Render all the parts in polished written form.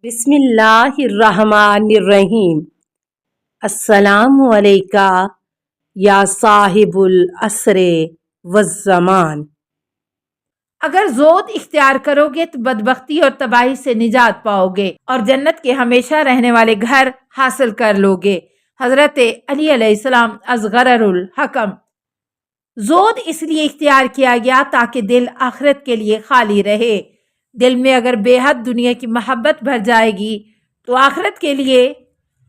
بسم اللہ الرحمن الرحیم۔ السلام علیکہ یا صاحب العصر والزمان۔ اگر زود اختیار کرو گے تو بدبختی اور تباہی سے نجات پاؤ گے اور جنت کے ہمیشہ رہنے والے گھر حاصل کر لو گے۔ حضرت علی علیہ السلام از غرر الحکم۔ زود اس لیے اختیار کیا گیا تاکہ دل آخرت کے لیے خالی رہے۔ دل میں اگر بے حد دنیا کی محبت بھر جائے گی تو آخرت کے لیے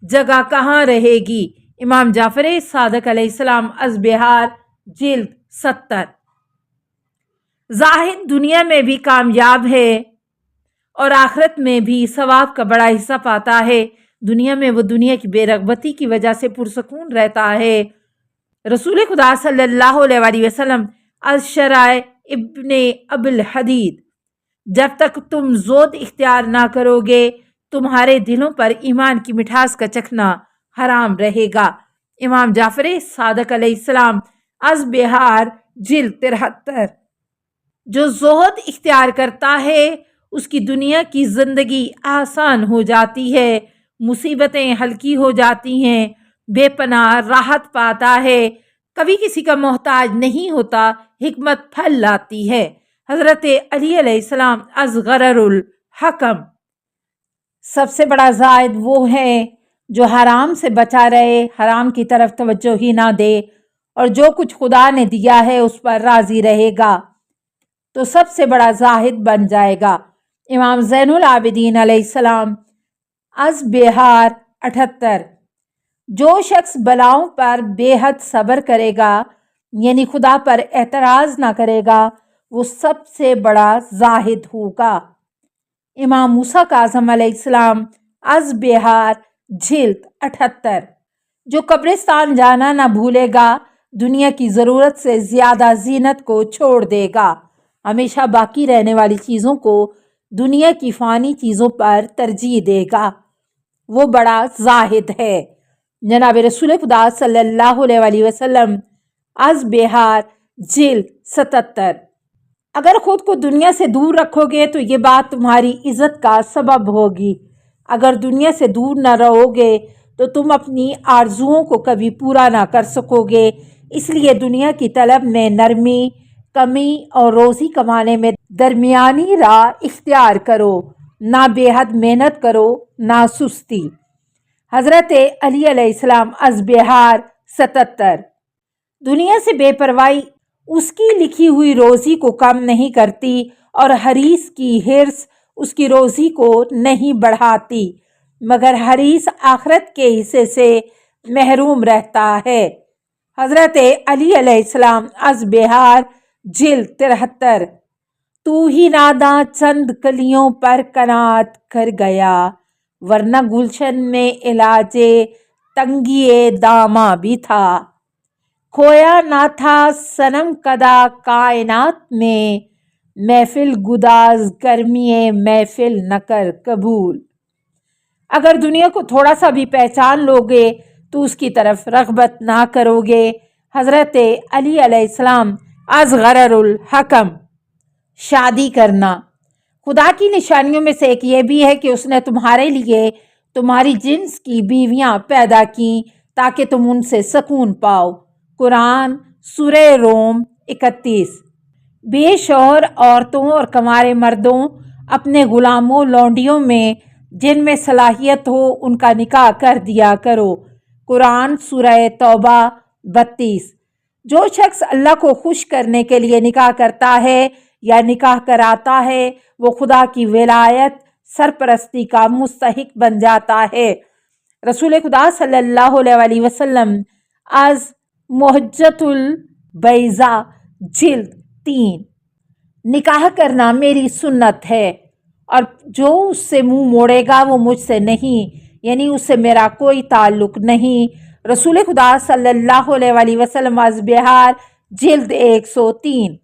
جگہ کہاں رہے گی؟ امام جعفر صادق علیہ السلام از بہار جلد 70۔ زاہد دنیا میں بھی کامیاب ہے اور آخرت میں بھی ثواب کا بڑا حصہ پاتا ہے۔ دنیا میں وہ دنیا کی بے رغبتی کی وجہ سے پرسکون رہتا ہے۔ رسول خدا صلی اللہ علیہ وآلہ وسلم از شرائع ابن ابی الحدید: جب تک تم زود اختیار نہ کرو گے تمہارے دلوں پر ایمان کی مٹھاس کا چکھنا حرام رہے گا۔ امام جعفر صادق علیہ السلام از بہار جلد 73۔ جو زہد اختیار کرتا ہے اس کی دنیا کی زندگی آسان ہو جاتی ہے، مصیبتیں ہلکی ہو جاتی ہیں، بے پناہ راحت پاتا ہے، کبھی کسی کا محتاج نہیں ہوتا، حکمت پھل لاتی ہے۔ حضرت علی علیہ السلام از غرر الحکم۔ سب سے بڑا زاہد وہ ہے جو حرام سے بچا رہے، حرام کی طرف توجہ ہی نہ دے اور جو کچھ خدا نے دیا ہے اس پر راضی رہے گا تو سب سے بڑا زاہد بن جائے گا۔ امام زین العابدین علیہ السلام از بہار 78۔ جو شخص بلاؤں پر بے حد صبر کرے گا یعنی خدا پر اعتراض نہ کرے گا وہ سب سے بڑا زاہد ہوگا۔ امام موسیٰ کاظم علیہ السلام از بہار جلد 78۔ جو قبرستان جانا نہ بھولے گا دنیا کی ضرورت سے زیادہ زینت کو چھوڑ دے گا، ہمیشہ باقی رہنے والی چیزوں کو دنیا کی فانی چیزوں پر ترجیح دے گا، وہ بڑا زاہد ہے۔ جناب رسول خدا صلی اللہ علیہ وآلہ وسلم از بہار جلد 77۔ اگر خود کو دنیا سے دور رکھو گے تو یہ بات تمہاری عزت کا سبب ہوگی، اگر دنیا سے دور نہ رہو گے تو تم اپنی آرزوؤں کو کبھی پورا نہ کر سکو گے۔ اس لیے دنیا کی طلب میں نرمی، کمی اور روزی کمانے میں درمیانی راہ اختیار کرو، نہ بے حد محنت کرو نہ سستی۔ حضرت علی علیہ السلام از بہار 77۔ دنیا سے بے پرواہی اس کی لکھی ہوئی روزی کو کم نہیں کرتی اور حریص کی حرص اس کی روزی کو نہیں بڑھاتی، مگر حریص آخرت کے حصے سے محروم رہتا ہے۔ حضرت علی علیہ السلام از بہار جلد 73۔ تو ہی ناداں چند کلیوں پر قناعت کر گیا ورنہ گلشن میں علاج تنگی داماں بھی تھا۔ کھویا نہ تھا صنم کدہ کائنات میں، محفل گداز گرمی محفل نہ کر قبول۔ اگر دنیا کو تھوڑا سا بھی پہچان لو گے تو اس کی طرف رغبت نہ کرو گے۔ حضرت علی علیہ السلام از غرر الحکم۔ شادی کرنا خدا کی نشانیوں میں سے ایک یہ بھی ہے کہ اس نے تمہارے لیے تمہاری جنس کی بیویاں پیدا کی تاکہ تم ان سے سکون پاؤ۔ قرآن سورہ روم 31۔ بے شوہر عورتوں اور کنوارے مردوں اپنے غلاموں لونڈیوں میں جن میں صلاحیت ہو ان کا نکاح کر دیا کرو۔ قرآن سورہ توبہ 32۔ جو شخص اللہ کو خوش کرنے کے لیے نکاح کرتا ہے یا نکاح کراتا ہے وہ خدا کی ولایت سرپرستی کا مستحق بن جاتا ہے۔ رسول خدا صلی اللہ علیہ وآلہ وسلم از محجۃ البیضاء جلد 3۔ نکاح کرنا میری سنت ہے اور جو اس سے منہ موڑے گا وہ مجھ سے نہیں، یعنی اس سے میرا کوئی تعلق نہیں۔ رسول خدا صلی اللہ علیہ وآلہ وسلم از بہار جلد 103۔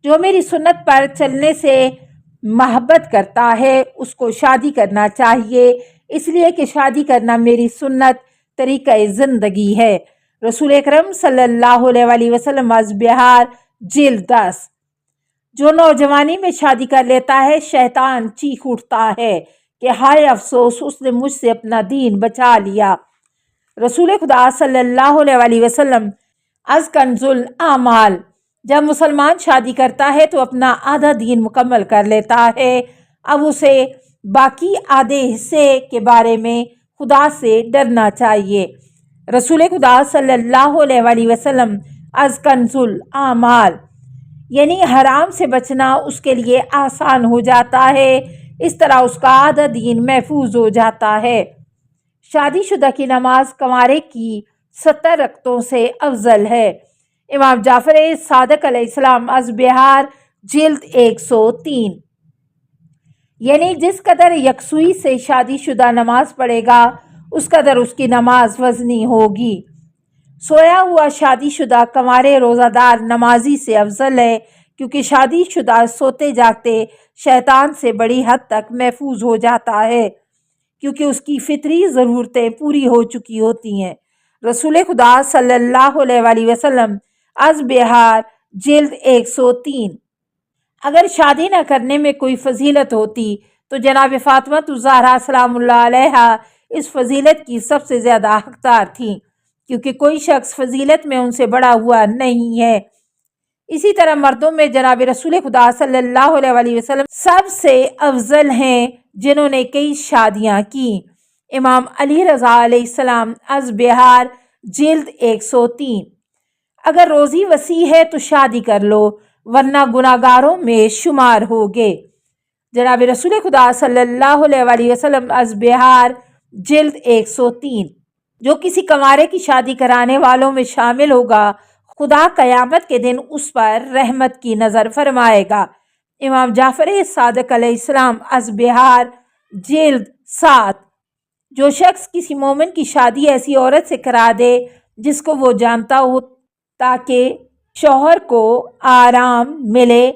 جو میری سنت پر چلنے سے محبت کرتا ہے اس کو شادی کرنا چاہیے، اس لیے کہ شادی کرنا میری سنت طریقہ زندگی ہے۔ رسول اکرم صلی اللہ علیہ وآلہ وسلم از بہار جلد 10۔ جو نوجوانی میں شادی کر لیتا ہے شیطان چیخ اٹھتا ہے کہ ہائے افسوس اس نے مجھ سے اپنا دین بچا لیا۔ رسول خدا صلی اللہ علیہ وسلم از کنز الاعمال، جب مسلمان شادی کرتا ہے تو اپنا آدھا دین مکمل کر لیتا ہے، اب اسے باقی آدھے حصے کے بارے میں خدا سے ڈرنا چاہیے۔ رسول خدا صلی اللہ علیہ وسلم از کنز الاعمال، یعنی حرام سے بچنا اس کے لیے آسان ہو جاتا ہے، اس طرح اس کا آدھا دین محفوظ ہو جاتا ہے۔ شادی شدہ کی نماز کنوارے کی 70 رکعتوں سے افضل ہے۔ امام جعفر صادق علیہ السلام از بہار جلد 103، یعنی جس قدر یکسوئی سے شادی شدہ نماز پڑھے گا اس قدر اس کی نماز وزنی ہوگی۔ سویا ہوا شادی شدہ کنوارے روزہ دار نمازی سے افضل ہے، کیونکہ شادی شدہ سوتے جاگتے شیطان سے بڑی حد تک محفوظ ہو جاتا ہے، کیونکہ اس کی فطری ضرورتیں پوری ہو چکی ہوتی ہیں۔ رسول خدا صلی اللہ علیہ وسلم از بہار جلد 103۔ اگر شادی نہ کرنے میں کوئی فضیلت ہوتی تو جناب فاطمہ الزہرا سلام اللہ علیہا اس فضیلت کی سب سے زیادہ حقدار تھیں، کیونکہ کوئی شخص فضیلت میں ان سے بڑا ہوا نہیں ہے۔ اسی طرح مردوں میں جناب رسول خدا صلی اللہ علیہ وسلم سب سے افضل ہیں، جنہوں نے کئی شادیاں کی۔ امام علی رضا علیہ السلام از بہار جلد 103۔ اگر روزی وسیع ہے تو شادی کر لو، ورنہ گناہگاروں میں شمار ہوگے۔ جناب رسول خدا صلی اللہ علیہ وسلم از بہار جلد 103۔ جو کسی کنوارے کی شادی کرانے والوں میں شامل ہوگا، خدا قیامت کے دن اس پر رحمت کی نظر فرمائے گا۔ امام جعفر صادق علیہ السلام از بہار جلد 7۔ جو شخص کسی مومن کی شادی ایسی عورت سے کرا دے جس کو وہ جانتا ہو، تاکہ شوہر کو آرام ملے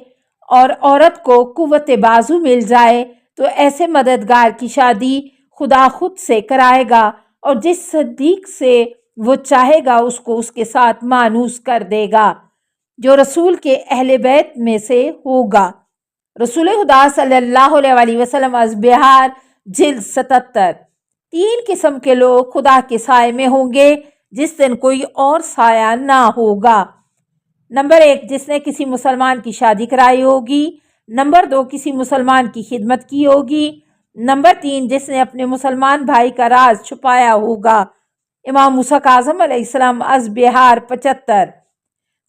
اور عورت کو قوت بازو مل جائے، تو ایسے مددگار کی شادی خدا خود سے کرائے گا، اور جس صدیق سے وہ چاہے گا اس کو اس کے ساتھ مانوس کر دے گا، جو رسول کے اہل بیت میں سے ہوگا۔ رسول خدا صلی اللہ علیہ وسلم از بہار جلد 77۔ 3 قسم کے لوگ خدا کے سائے میں ہوں گے جس دن کوئی اور سایہ نہ ہوگا۔ نمبر 1، جس نے کسی مسلمان کی شادی کرائی ہوگی۔ نمبر 2، کسی مسلمان کی خدمت کی ہوگی۔ نمبر 3، جس نے اپنے مسلمان بھائی کا راز چھپایا ہوگا۔ امام موسیٰ کاظم علیہ السلام از بہار 75۔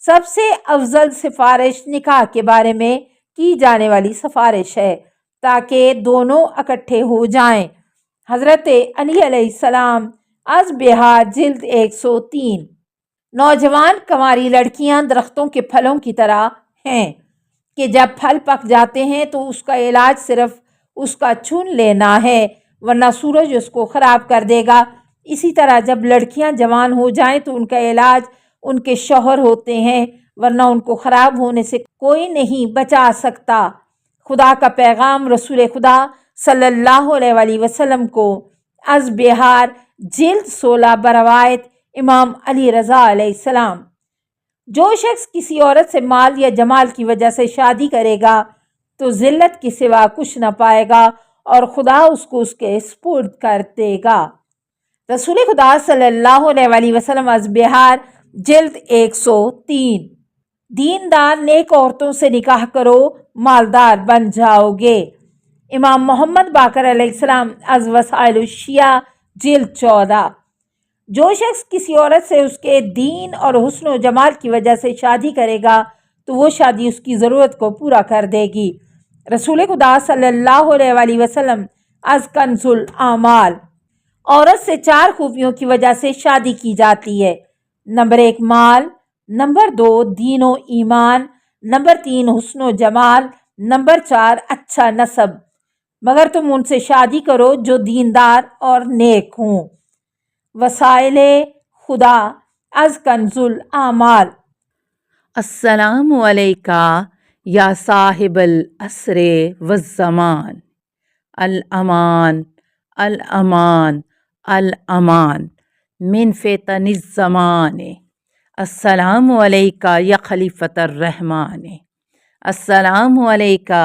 سب سے افضل سفارش نکاح کے بارے میں کی جانے والی سفارش ہے، تاکہ دونوں اکٹھے ہو جائیں۔ حضرت علی علیہ السلام از بہار جلد 103۔ نوجوان کنواری لڑکیاں درختوں کے پھلوں کی طرح ہیں کہ جب پھل پک جاتے ہیں تو اس کا علاج صرف اس کا چن لینا ہے، ورنہ سورج اس کو خراب کر دے گا۔ اسی طرح جب لڑکیاں جوان ہو جائیں تو ان کا علاج ان کے شوہر ہوتے ہیں، ورنہ ان کو خراب ہونے سے کوئی نہیں بچا سکتا۔ خدا کا پیغام رسول خدا صلی اللہ علیہ وسلم کو از بہار جلد 16 بروایت امام علی رضا علیہ السلام۔ جو شخص کسی عورت سے مال یا جمال کی وجہ سے شادی کرے گا تو ذلت کے سوا کچھ نہ پائے گا، اور خدا اس کو اس کے سپرد کر دے گا۔ رسول خدا صلی اللہ علیہ وسلم از بہار جلد 103۔ دیندار نیک عورتوں سے نکاح کرو، مالدار بن جاؤ گے۔ امام محمد باقر علیہ السلام از وسائل الشیعہ جلد 14۔ جو شخص کسی عورت سے اس کے دین اور حسن و جمال کی وجہ سے شادی کرے گا تو وہ شادی اس کی ضرورت کو پورا کر دے گی۔ رسول خدا صلی اللہ علیہ وسلم از کنز الاعمال۔ عورت سے 4 خوبیوں کی وجہ سے شادی کی جاتی ہے۔ نمبر 1، مال۔ نمبر 2، دین و ایمان۔ نمبر 3، حسن و جمال۔ نمبر 4، اچھا نسب، مگر تم ان سے شادی کرو جو دیندار اور نیک ہوں۔ وسائل خدا از کنز الاعمال۔ السلام علیکہ یا صاحب العصر والزمان، الامان الامان الامان من فتن الزمان۔ السلام علیکہ یا خلیفۃ الرحمن، السلام علیکہ